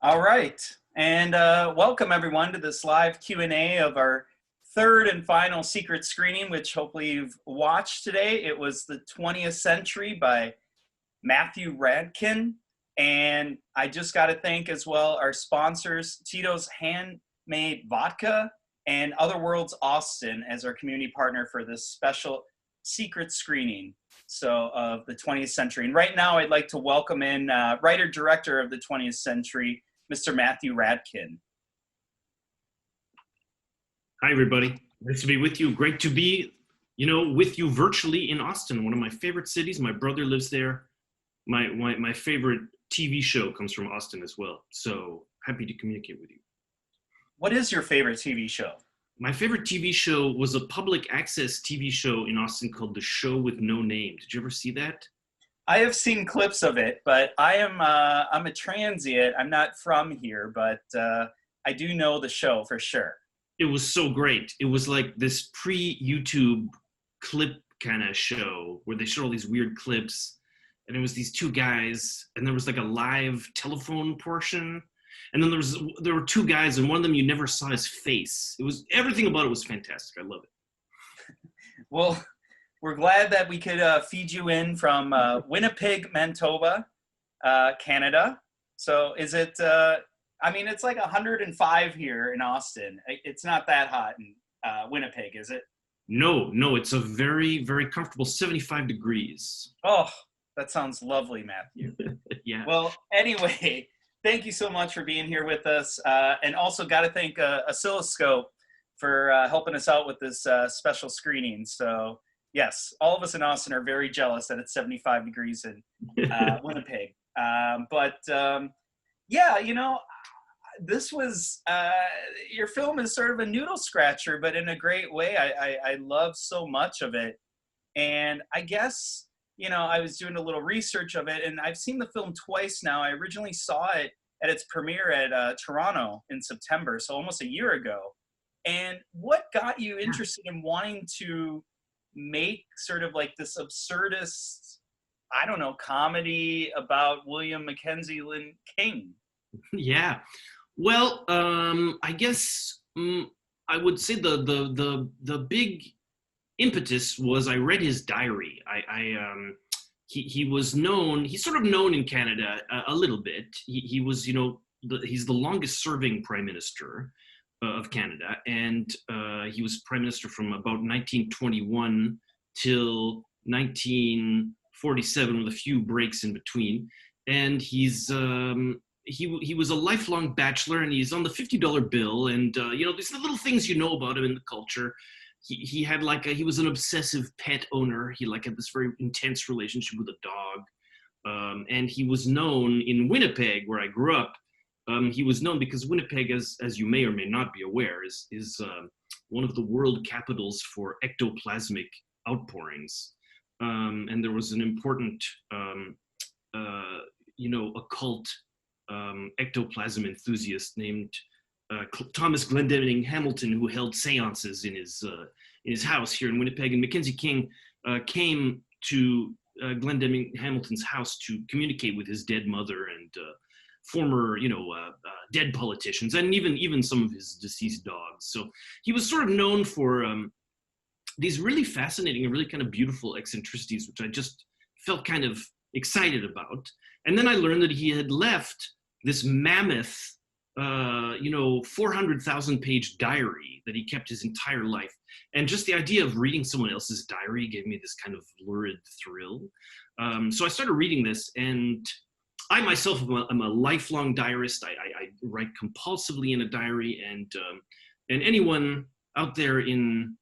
All right, and welcome everyone to this live Q&A of our third and final secret screening, which hopefully you've watched today. It was the 20th Century by Matthew Radkin, and I just got to thank as well our sponsors, Tito's Handmade Vodka and Other Worlds Austin as our community partner for this special secret screening of the 20th Century. And right now I'd like to welcome in writer-director of the 20th Century, Mr. Matthew Radkin. Hi, everybody. Nice to be with you. Great to be, with you virtually in Austin, one of my favorite cities. My brother lives there. My favorite TV show comes from Austin as well. So happy to communicate with you. What is your favorite TV show? My favorite TV show was a public access TV show in Austin called The Show with No Name. Did you ever see that? I have seen clips of it, but I'm a transient. I'm not from here, but I do know the show for sure. It was so great. It was like this pre-YouTube clip kind of show where they showed all these weird clips, and it was these two guys, and there was like a live telephone portion, and then there were two guys, and one of them you never saw his face. Everything about it was fantastic. I love it. Well, we're glad that we could feed you in from Winnipeg, Manitoba, Canada. So is it, it's like 105 here in Austin. It's not that hot in Winnipeg, is it? No, it's a very, very comfortable 75 degrees. Oh, that sounds lovely, Matthew. Yeah. Well, anyway, thank you so much for being here with us. And also got to thank Oscilloscope for helping us out with this special screening. So yes, all of us in Austin are very jealous that it's 75 degrees in Winnipeg. This was, your film is sort of a noodle scratcher, but in a great way. I love so much of it. And I guess, I was doing a little research of it, and I've seen the film twice now. I originally saw it at its premiere at Toronto in September, so almost a year ago. And what got you interested in wanting to make sort of like this absurdist, comedy about William Mackenzie Lynn King? Yeah. Well, I guess I would say the big impetus was I read his diary. He was known. He's sort of known in Canada a little bit. He was, he's the longest serving prime minister of Canada, and he was prime minister from about 1921 till 1947 with a few breaks in between. And he was a lifelong bachelor, and he's on the $50 bill. And these are the little things about him in the culture. He had he was an obsessive pet owner. He had this very intense relationship with a dog. And he was known in Winnipeg, where I grew up. He was known because Winnipeg, as you may or may not be aware, is one of the world capitals for ectoplasmic outpourings. And there was an important, occult ectoplasm enthusiast named Thomas Glendinning Hamilton, who held seances in his house here in Winnipeg. And Mackenzie King came to Glendinning Hamilton's house to communicate with his dead mother and former, dead politicians, and even some of his deceased dogs. So he was sort of known for these really fascinating and really kind of beautiful eccentricities, which I just felt kind of excited about. And then I learned that he had left this mammoth, 400,000 page diary that he kept his entire life. And just the idea of reading someone else's diary gave me this kind of lurid thrill. So I started reading this, and I myself am a lifelong diarist. I write compulsively in a diary, and anyone out there in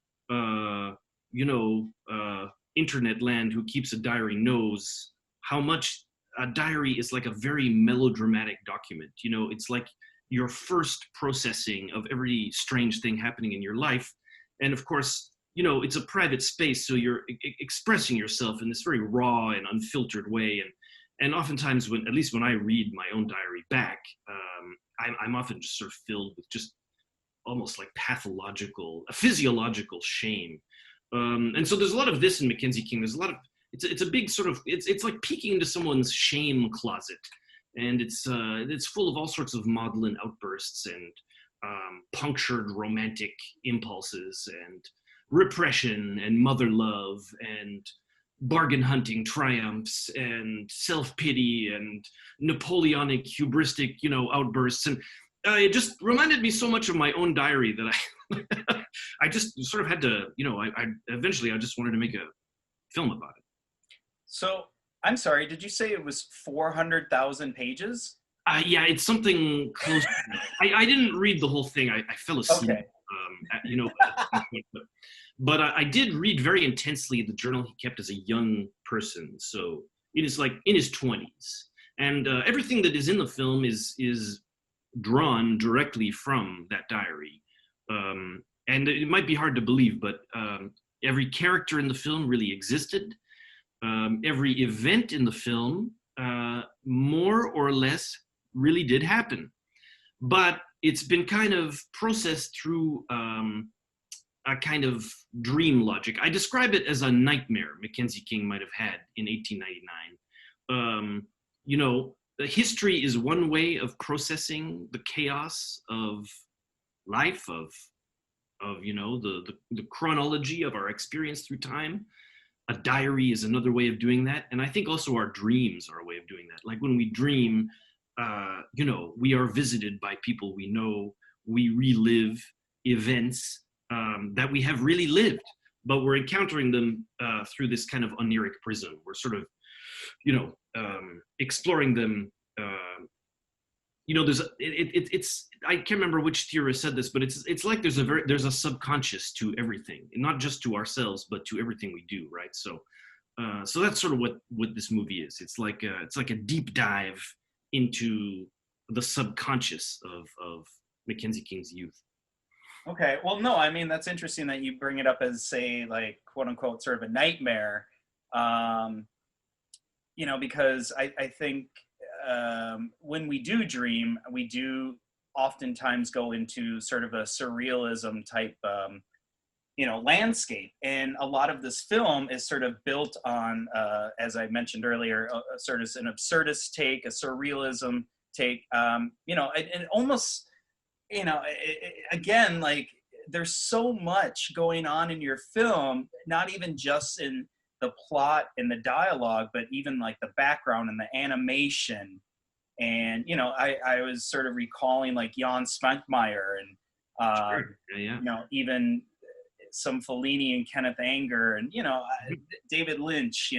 internet land who keeps a diary knows how much a diary is like a very melodramatic document. It's like your first processing of every strange thing happening in your life. And of course, it's a private space, so you're expressing yourself in this very raw and unfiltered way. And oftentimes, at least when I read my own diary back, I'm often just sort of filled with just almost like physiological shame. And so there's a lot of this in Mackenzie King. There's a lot of, it's a big sort of, it's like peeking into someone's shame closet. and it's full of all sorts of maudlin outbursts and punctured romantic impulses and repression and mother love and bargain hunting triumphs and self-pity and Napoleonic hubristic, outbursts. And it just reminded me so much of my own diary that I just sort of had to, I eventually I just wanted to make a film about it. So I'm sorry, did you say it was 400,000 pages? Yeah, it's something close. I didn't read the whole thing. I fell asleep. Okay. But I did read very intensely the journal he kept as a young person. So it is like in his 20s, and everything that is in the film is drawn directly from that diary. And it might be hard to believe, but every character in the film really existed. Every event in the film, more or less, really did happen. But it's been kind of processed through a kind of dream logic. I describe it as a nightmare Mackenzie King might have had in 1899. The history is one way of processing the chaos of life, of the chronology of our experience through time. A diary is another way of doing that, and I think also our dreams are a way of doing that. Like when we dream, we are visited by people we know. We relive events that we have really lived, but we're encountering them through this kind of oniric prism. We're sort of, exploring them. It's I can't remember which theorist said this, but it's like there's a subconscious to everything, not just to ourselves, but to everything we do, right? So that's sort of what this movie is. It's like a deep dive into the subconscious of Mackenzie King's youth. Okay. Well, no, I mean, that's interesting that you bring it up as, say, like, quote unquote, sort of a nightmare, because I think when we do dream, we do oftentimes go into sort of a surrealism type, landscape. And a lot of this film is sort of built on, as I mentioned earlier, sort of an absurdist take, a surrealism take, and almost, again, like there's so much going on in your film, not even just in the plot and the dialogue, but even like the background and the animation. And, I was sort of recalling like Jan Smenkmeyer and, Sure. Yeah. even some Fellini and Kenneth Anger and, David Lynch,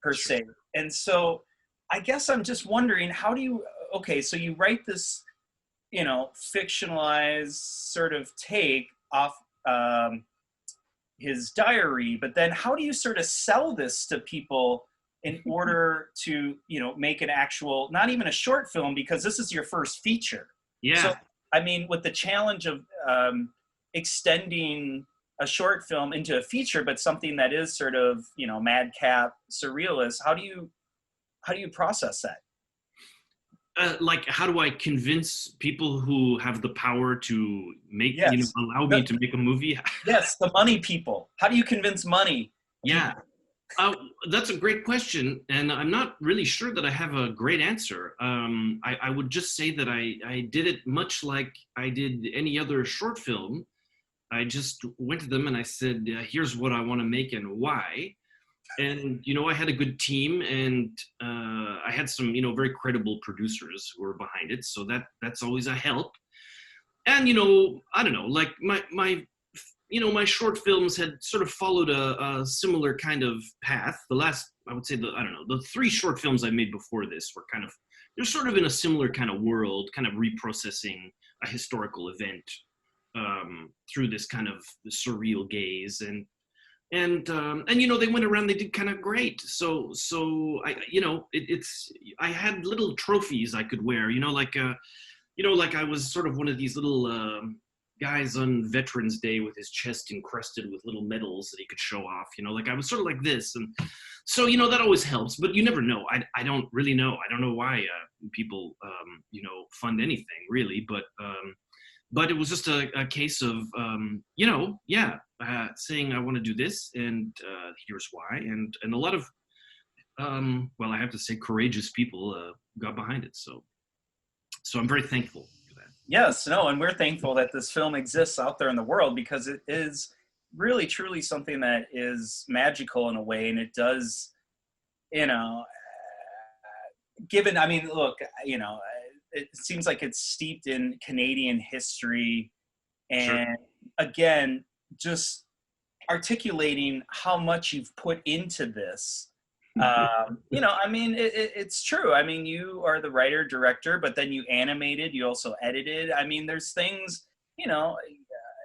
per Sure. se. And so I guess I'm just wondering, so you write this, fictionalized sort of take off his diary, but then how do you sort of sell this to people in order to, make an actual, not even a short film, because this is your first feature. Yeah. So, I mean, with the challenge of extending a short film into a feature, but something that is sort of, madcap surrealist, how do you process that? Like, how do I convince people who have the power to make, Yes. allow me to make a movie? Yes, the money people. How do you convince money? Yeah. That's a great question, and I'm not really sure that I have a great answer. I would just say that I did it much like I did any other short film. I just went to them and I said, here's what I want to make and why. And, I had a good team, and I had some, very credible producers who were behind it. So that's always a help. And, I don't know, like my short films had sort of followed a similar kind of path. I would say the 3 short films I made before this were they're sort of in a similar kind of world, kind of reprocessing a historical event through this kind of surreal gaze. And they went around, they did kind of great. So I had little trophies I could wear, like I was sort of one of these little guys on Veterans Day with his chest encrusted with little medals that he could show off, like I was sort of like this. And so, that always helps, but you never know. I don't really know. I don't know why people, fund anything really, but it was just a case of, saying I want to do this, and here's why. And a lot of well, I have to say, courageous people got behind it. So I'm very thankful for that. Yes, no, and we're thankful that this film exists out there in the world because it is really truly something that is magical in a way, and it does, you know, given, I mean, look, you know, it seems like it's steeped in Canadian history, Sure. and again, just articulating how much you've put into this. You know, I mean, it's true. I mean, you are the writer, director, but then you animated, you also edited. I mean, there's things, you know,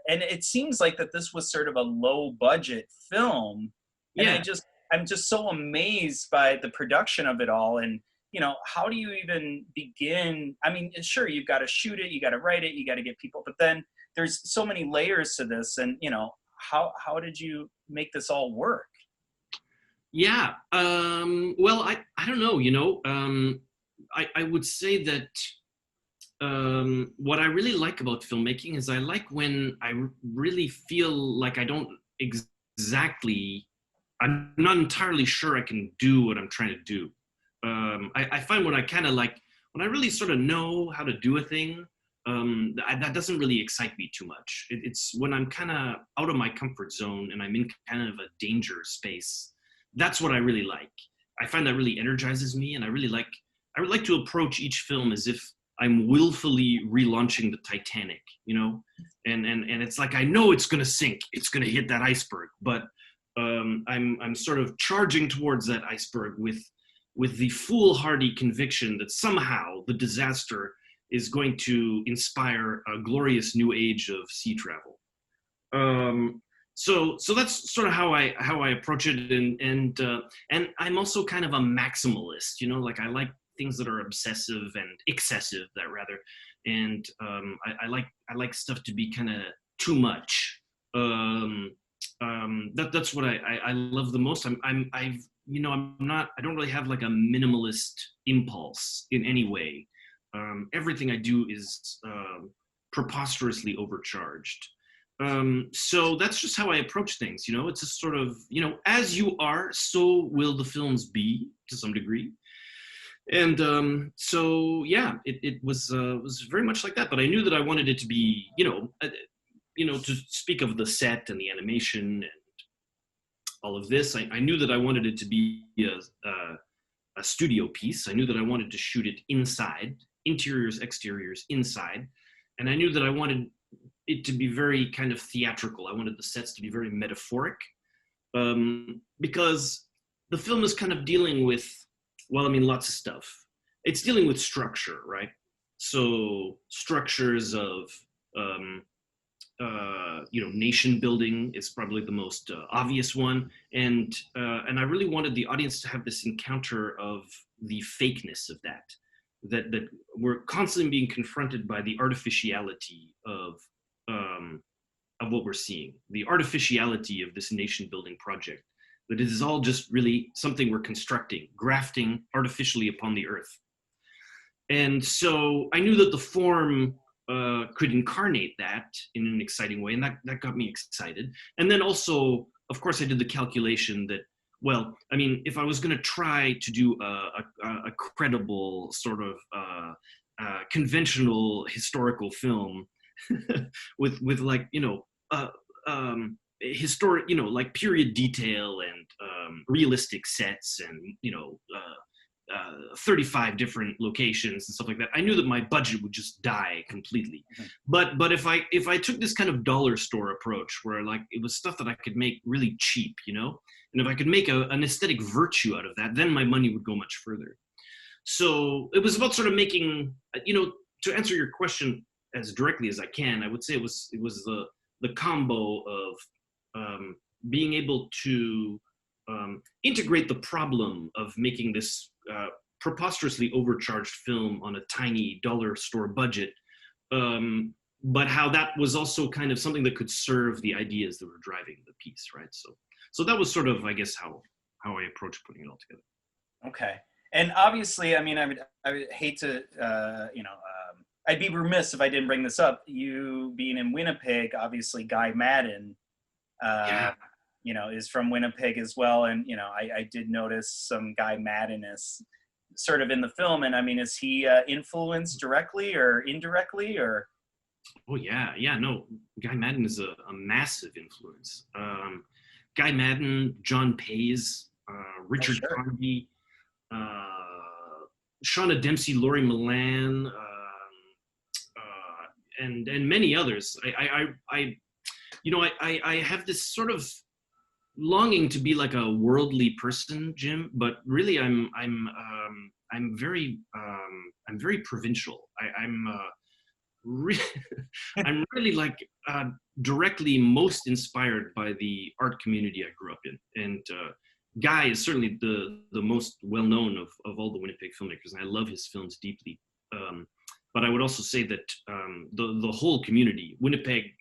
and it seems like that this was sort of a low budget film. And Yeah. I'm just so amazed by the production of it all. And, you know, how do you even begin? I mean, sure, you've got to shoot it, you got to write it, you got to get people, but then there's so many layers to this. And, you know, how did you make this all work? Yeah. Well, I don't know. You know, I would say that what I really like about filmmaking is I like when really feel like I don't exactly, I'm not entirely sure I can do what I'm trying to do. I find when I kind of like, when I really sort of know how to do a thing, that doesn't really excite me too much. It's when I'm kind of out of my comfort zone and I'm in kind of a danger space. That's what I really like. I find that really energizes me, and I would like to approach each film as if I'm willfully relaunching the Titanic, you know, and it's like I know it's gonna sink, it's gonna hit that iceberg, but I'm sort of charging towards that iceberg with the foolhardy conviction that somehow the disaster is going to inspire a glorious new age of sea travel. So that's sort of how I approach it, and I'm also kind of a maximalist, you know, like I like things that are obsessive and excessive, that rather, and I like stuff to be kind of too much. That's what I love the most. I've you know I don't really have like a minimalist impulse in any way. Everything I do is preposterously overcharged. So that's just how I approach things. You know, it's a sort of, you know, as you are, so will the films be to some degree. And so yeah, it was very much like that. But I knew that I wanted it to be, you know, to speak of the set and the animation and all of this, I knew that I wanted it to be a studio piece. I knew that I wanted to shoot it inside, interiors, exteriors, inside, and I knew that I wanted it to be very kind of theatrical. I wanted the sets to be very metaphoric, because the film is kind of dealing with, well, I mean, lots of stuff. It's dealing with structure, right? So structures of, you know, nation building is probably the most obvious one, and I really wanted the audience to have this encounter of the fakeness of that we're constantly being confronted by the artificiality of what we're seeing, the artificiality of this nation building project, that it is all just really something we're constructing, grafting artificially upon the earth. And so I knew that the form could incarnate that in an exciting way, and that got me excited. And then also, of course, I did the calculation that, well, I mean, if I was going to try to do a credible sort of conventional historical film with like, you know, historic, you know, like period detail and realistic sets and, you know, 35 different locations and stuff like that, I knew that my budget would just die completely. Mm-hmm. But if I took this kind of dollar store approach, where like it was stuff that I could make really cheap, you know, and if I could make an aesthetic virtue out of that, then my money would go much further. So it was about sort of making, you know, to answer your question as directly as I can, I would say it was the combo of being able to integrate the problem of making this preposterously overcharged film on a tiny dollar store budget, but how that was also kind of something that could serve the ideas that were driving the piece, right? So that was sort of, I guess, how I approached putting it all together. Okay, and obviously, I mean, I would hate to, you know, I'd be remiss if I didn't bring this up. You being in Winnipeg, obviously, Guy Madden. Yeah. is from Winnipeg as well. And, I did notice some Guy Madden is sort of in the film. And I mean, is he influenced directly or indirectly or? Oh yeah, no. Guy Madden is a massive influence. Guy Madden, John Pays, Richard Sure. Carnby, Shauna Dempsey, Laurie Milan, and many others. I have this sort of longing to be like a worldly person, Jim, but really I'm very provincial. I'm really like directly most inspired by the art community I grew up in, and Guy is certainly the most well known of all the Winnipeg filmmakers, and I love his films deeply. But I would also say that the whole community, Winnipeg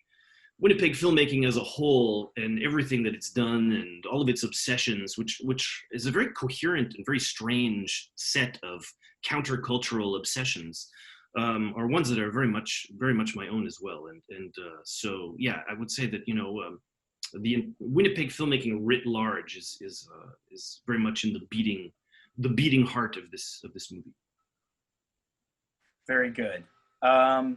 filmmaking as a whole, and everything that it's done, and all of its obsessions, which is a very coherent and very strange set of countercultural obsessions, are ones that are very much my own as well. And so yeah, I would say that the Winnipeg filmmaking writ large is very much in the beating heart of this movie. Very good. Now,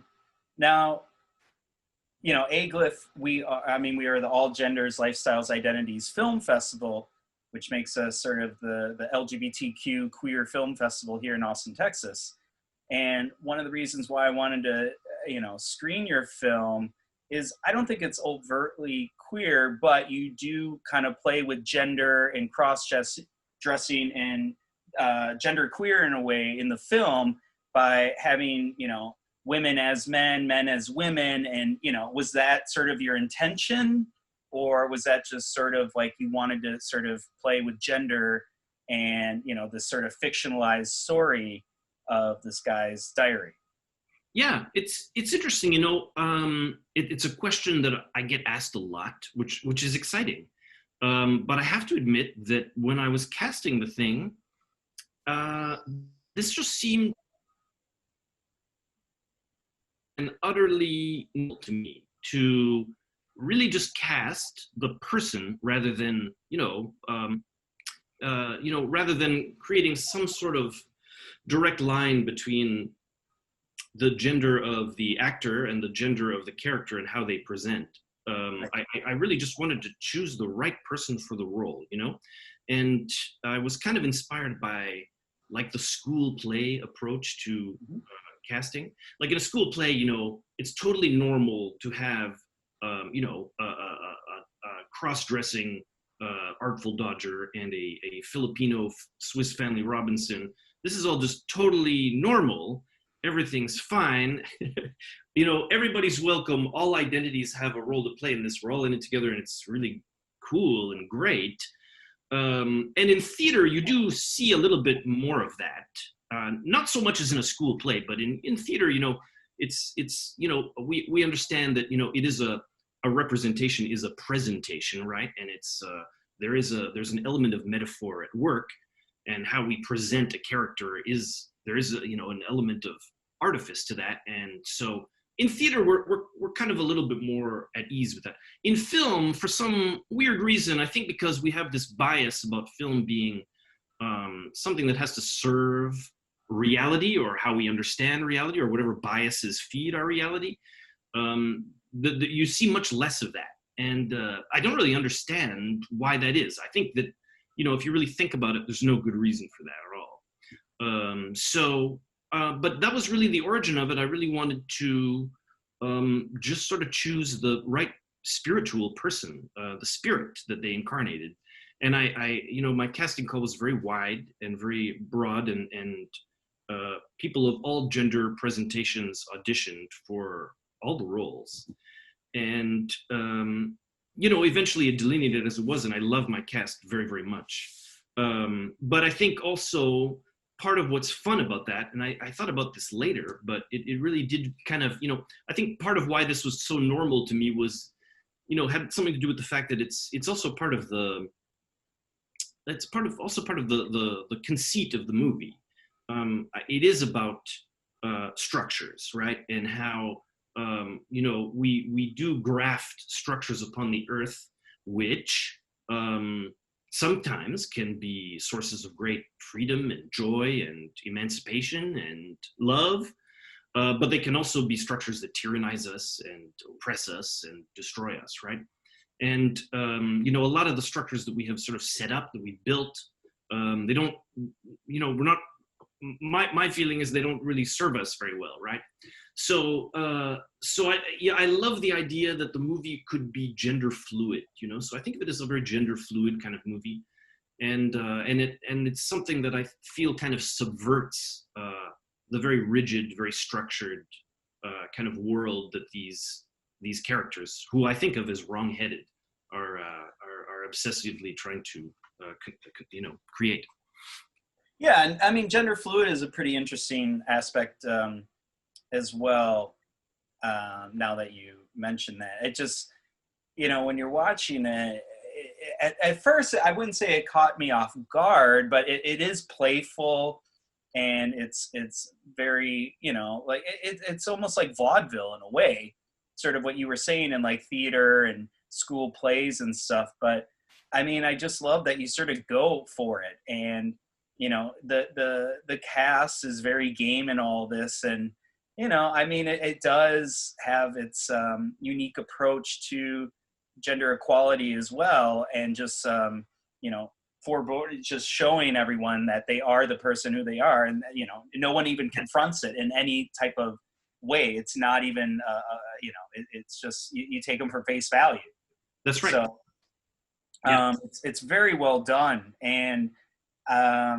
aGLIFF, we are the All Genders, Lifestyles, Identities Film Festival, which makes us sort of the LGBTQ queer film festival here in Austin, Texas. And one of the reasons why I wanted to, screen your film is I don't think it's overtly queer, but you do kind of play with gender and cross-dressing and gender queer in a way in the film by having, women as men as women. And, was that sort of your intention, or was that just sort of like you wanted to sort of play with gender and, this sort of fictionalized story of this guy's diary? Yeah, it's interesting. It's a question that I get asked a lot, which is exciting. But I have to admit that when I was casting the thing, this just seemed an utterly to me to really just cast the person rather than rather than creating some sort of direct line between the gender of the actor and the gender of the character and how they present. I really just wanted to choose the right person for the role, and I was kind of inspired by like the school play approach to casting. Like in a school play, it's totally normal to have, a cross-dressing Artful Dodger and a Filipino Swiss Family Robinson. This is all just totally normal. Everything's fine. Everybody's welcome. All identities have a role to play in this. We're all in it together, and it's really cool and great. And in theater, you do see a little bit more of that. Not so much as in a school play, but in theater, it's we understand that it is a representation is a presentation, right? And it's there's an element of metaphor at work, and how we present a character there is an element of artifice to that. And so in theater, we're kind of a little bit more at ease with that. In film, for some weird reason, I think because we have this bias about film being something that has to serve reality, or how we understand reality, or whatever biases feed our reality, you see much less of that. And I don't really understand why that is. I think that, if you really think about it, there's no good reason for that at all. But that was really the origin of it. I really wanted to just sort of choose the right spiritual person, the spirit that they incarnated. And my casting call was very wide and very broad, and people of all gender presentations auditioned for all the roles. And, eventually it delineated as it was, and I love my cast very, very much. But I think also part of what's fun about that, and I thought about this later, but it really did kind of, I think part of why this was so normal to me was, had something to do with the fact that it's also part of the conceit of the movie. It is about structures, right? And how, we do graft structures upon the earth, which sometimes can be sources of great freedom and joy and emancipation and love. But they can also be structures that tyrannize us and oppress us and destroy us, right? And a lot of the structures that we have sort of set up, that we built, they don't, we're not. My feeling is they don't really serve us very well, right? So I love the idea that the movie could be gender fluid, So I think of it as a very gender fluid kind of movie, and it's something that I feel kind of subverts the very rigid, very structured kind of world that these characters, who I think of as wrong-headed, are obsessively trying to create. Yeah, and I mean, gender fluid is a pretty interesting aspect as well. Now that you mention that, it just, when you're watching it, at first I wouldn't say it caught me off guard, but it is playful, and it's very, like it's almost like vaudeville in a way, sort of what you were saying in like theater and school plays and stuff. But I mean, I just love that you sort of go for it, and the cast is very game in all this, and I mean, it does have its unique approach to gender equality as well, and just just showing everyone that they are the person who they are, and no one even confronts it in any type of way. It's not even it's just you take them for face value. That's right. So it's very well done, and I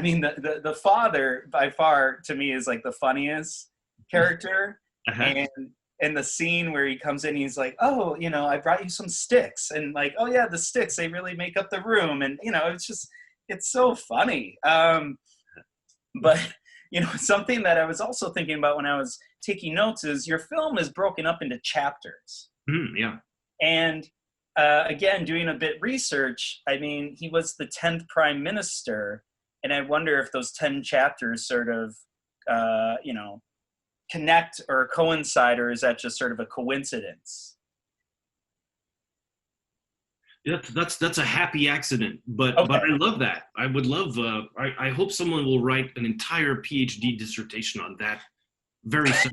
mean, the father by far to me is like the funniest character. Uh-huh. And the scene where he comes in, he's like, oh, I brought you some sticks, and like, oh yeah, the sticks, they really make up the room. And it's so funny. But something that I was also thinking about when I was taking notes is your film is broken up into chapters. Yeah. And again, doing a bit research, I mean, he was the 10th prime minister, and I wonder if those 10 chapters sort of, connect or coincide, or is that just sort of a coincidence? That's a happy accident, but Okay. but I love that. I would love. I hope someone will write an entire PhD dissertation on that very soon.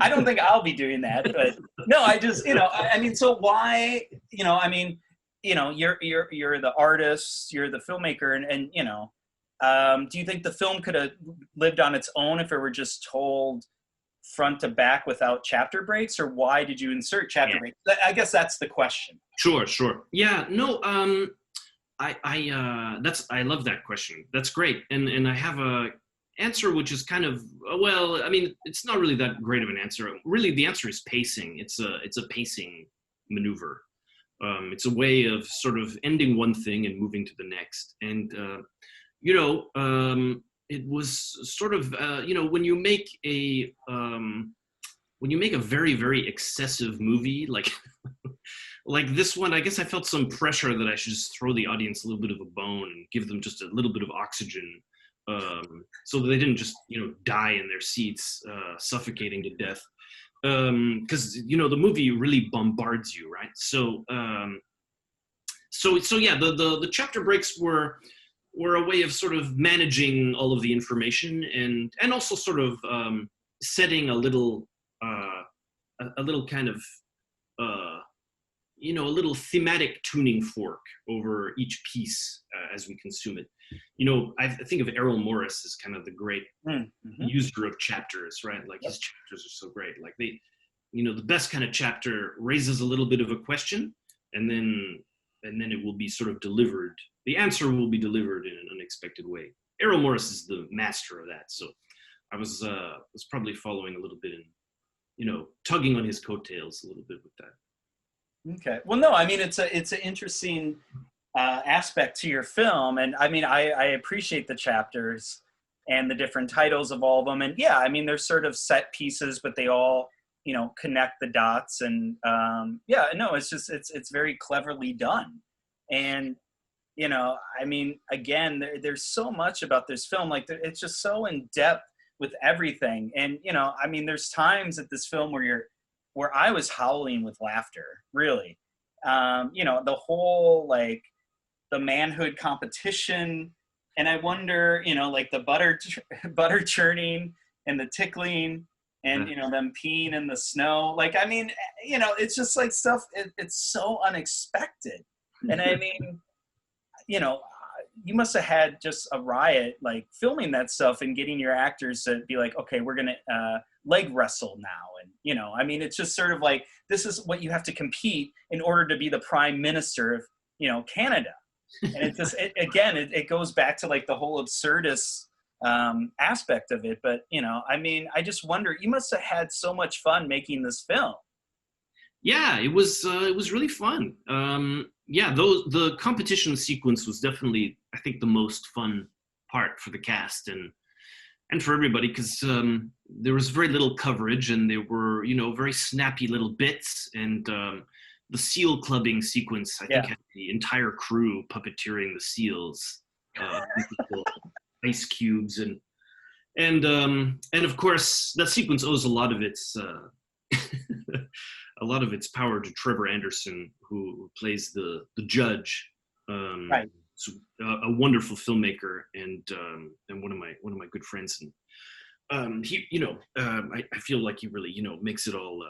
I don't think I'll be doing that, but no, I just, I mean, so why, I mean, you're the artist, you're the filmmaker, and do you think the film could have lived on its own if it were just told front to back without chapter breaks, or why did you insert chapter breaks? I guess that's the question. Sure. Yeah, no, I love that question. That's great. And I have a answer which is kind of, well, I mean, it's not really that great of an answer. Really, the answer is pacing. It's a pacing maneuver. It's a way of sort of ending one thing and moving to the next. And it was sort of when you make a very, very excessive movie like like this one, I guess I felt some pressure that I should just throw the audience a little bit of a bone and give them just a little bit of oxygen, so that they didn't just die in their seats, suffocating to death, because the movie really bombards you, right? So yeah, the chapter breaks were a way of sort of managing all of the information, and also sort of setting a little kind of a little thematic tuning fork over each piece as we consume it. I think of Errol Morris as kind of the great user of chapters, right? Like his chapters are so great. Like the best kind of chapter raises a little bit of a question, and then it will be sort of delivered. The answer will be delivered in an unexpected way. Errol Morris is the master of that. So I was probably following a little bit and, tugging on his coattails a little bit with that. Okay. Well, no, I mean, it's an interesting aspect to your film. And I mean, I appreciate the chapters and the different titles of all of them. And yeah, I mean, they're sort of set pieces, but they all, connect the dots. And yeah, no, it's very cleverly done. And, I mean, again, there's so much about this film. Like, it's just so in depth with everything. And, I mean, there's times at this film where I was howling with laughter, really. you know, the whole like the manhood competition. And I wonder, you know, like the butter churning and the tickling and, you know, them peeing in the snow. Like, I mean, you know, it's just like stuff, it's so unexpected. And I mean, you know, you must have had just a riot, like filming that stuff and getting your actors to be like, okay, we're going to leg wrestle now. And, you know, I mean, it's just sort of like, this is what you have to compete in order to be the prime minister of, you know, Canada. And it's just, it goes back to like the whole absurdist aspect of it. But, you know, I mean, I just wonder, you must have had so much fun making this film. Yeah, it was really fun. Yeah, the competition sequence was definitely, I think, the most fun part for the cast and for everybody, because there was very little coverage and there were, you know, very snappy little bits. And the seal clubbing sequence, I think, had the entire crew puppeteering the seals, ice cubes, and of course that sequence owes a lot of its a lot of its power to Trevor Anderson, who plays the judge. Right. A wonderful filmmaker and one of my good friends. And he, you know, I feel like he really, you know, makes it all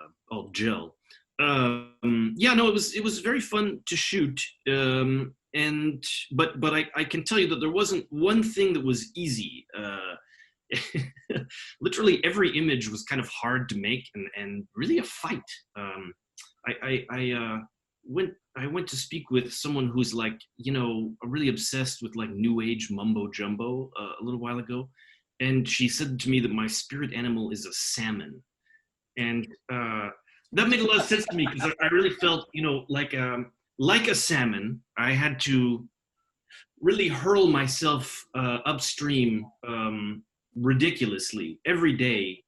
gel. Yeah, no, it was very fun to shoot. But I can tell you that there wasn't one thing that was easy. Literally every image was kind of hard to make and really a fight. I went to speak with someone who's like, you know, really obsessed with like new age mumbo jumbo a little while ago, and she said to me that my spirit animal is a salmon, and that made a lot of sense to me because I really felt, you know, like a salmon. I had to really hurl myself upstream ridiculously every day,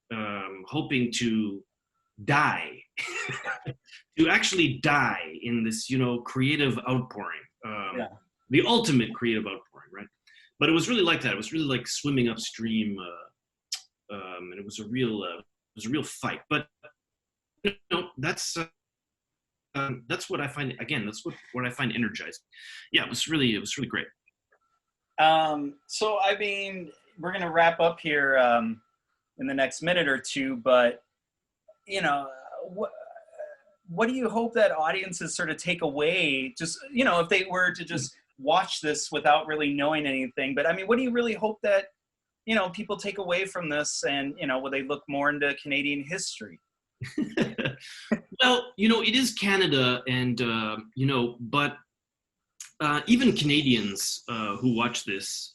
hoping to die, to actually die in this, you know, creative outpouring, the ultimate creative outpouring, right? But it was really like that. It was really like swimming upstream, and it was a real fight. But you know, that's what I find. Again, that's what I find energizing. Yeah, it was really great. So I mean, we're gonna wrap up here in the next minute or two, but you know, what do you hope that audiences sort of take away? Just, you know, if they were to just watch this without really knowing anything, but I mean, what do you really hope that, you know, people take away from this, and you know, will they look more into Canadian history? Well, you know, it is Canada, and you know, but even Canadians who watch this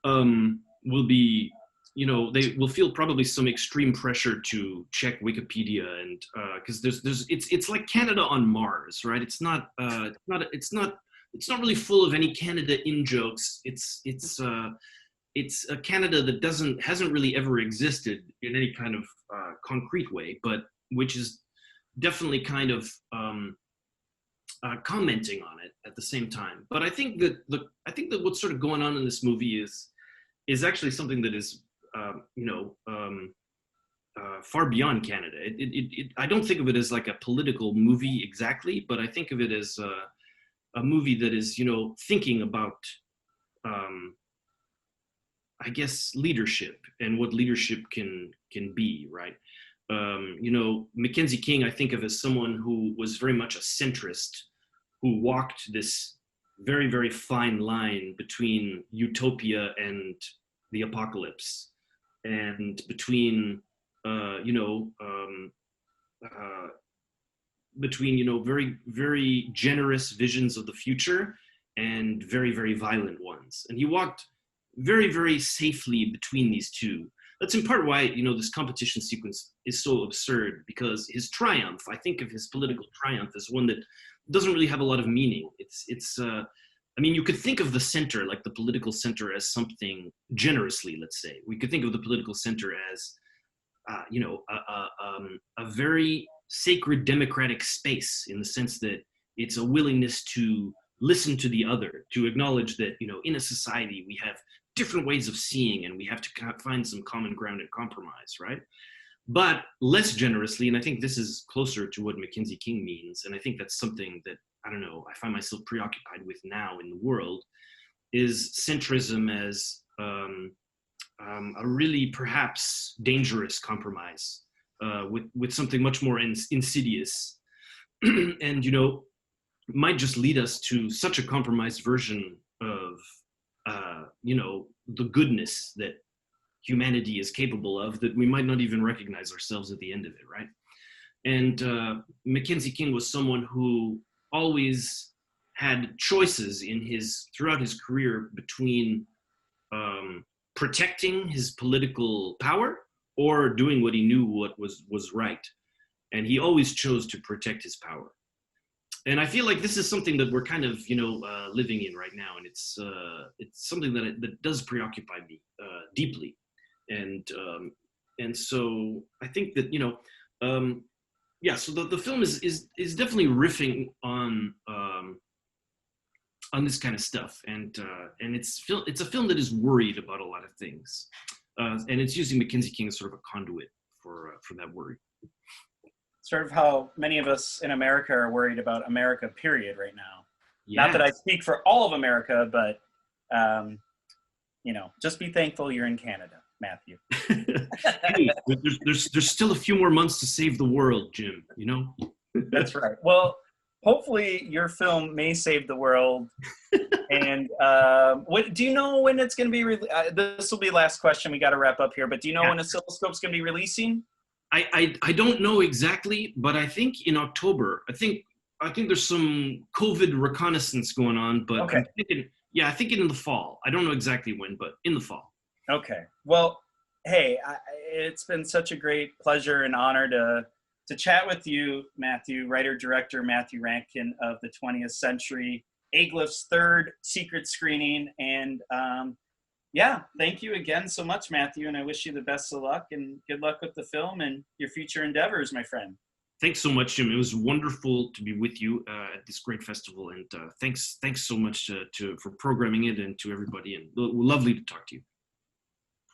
will be, you know, they will feel probably some extreme pressure to check Wikipedia, and because it's like Canada on Mars, right? It's not it's not really full of any Canada in jokes. It's a Canada that hasn't really ever existed in any kind of concrete way, but which is definitely kind of commenting on it at the same time. But I think that what's sort of going on in this movie is actually something that is far beyond Canada. I don't think of it as like a political movie exactly, but I think of it as a movie that is, you know, thinking about, I guess, leadership and what leadership can be, right? You know, Mackenzie King, I think of as someone who was very much a centrist, who walked this very, very fine line between utopia and the apocalypse, and between very, very generous visions of the future and very, very violent ones. And he walked very, very safely between these two. That's in part why, you know, this competition sequence is so absurd, because his triumph, I think of his political triumph as one that doesn't really have a lot of meaning. I mean, you could think of the center, like the political center, as something generously, let's say. We could think of the political center as, a very sacred democratic space, in the sense that it's a willingness to listen to the other, to acknowledge that, you know, in a society we have different ways of seeing, and we have to find some common ground and compromise, right? but less generously. And I think this is closer to what Mackenzie King means. And I think that's something that, I don't know, I find myself preoccupied with now in the world, is centrism as a really perhaps dangerous compromise with something much more insidious. And, might just lead us to such a compromised version of, the goodness that humanity is capable of, that we might not even recognize ourselves at the end of it, right? And Mackenzie King was someone who always had choices throughout his career between protecting his political power or doing what he knew what was right. And he always chose to protect his power. And I feel like this is something that we're kind of, living in right now, and it's something that does preoccupy me deeply, and so I think that So the film is definitely riffing on this kind of stuff, and it's a film that is worried about a lot of things, and it's using Mackenzie King as sort of a conduit for that worry. Sort of how many of us in America are worried about America, period, right now. Yeah. Not that I speak for all of America, but, just be thankful you're in Canada, Matthew. Hey, there's still a few more months to save the world, Jim, That's right. Well, hopefully your film may save the world. And do you know when it's going to be this will be the last question. We got to wrap up here. But do you know when Oscilloscope's going to be releasing? I don't know exactly, but I think in October. I think there's some COVID reconnaissance going on, but okay. I think in the fall. I don't know exactly when, but in the fall. Okay. Well, hey, it's been such a great pleasure and honor to chat with you, Matthew, writer-director Matthew Rankin of the 20th Century, aGLIFF's third secret screening. And thank you again so much, Matthew, and I wish you the best of luck and good luck with the film and your future endeavors, my friend. Thanks so much, Jim. It was wonderful to be with you at this great festival, and thanks so much for programming it, and to everybody, and lovely to talk to you.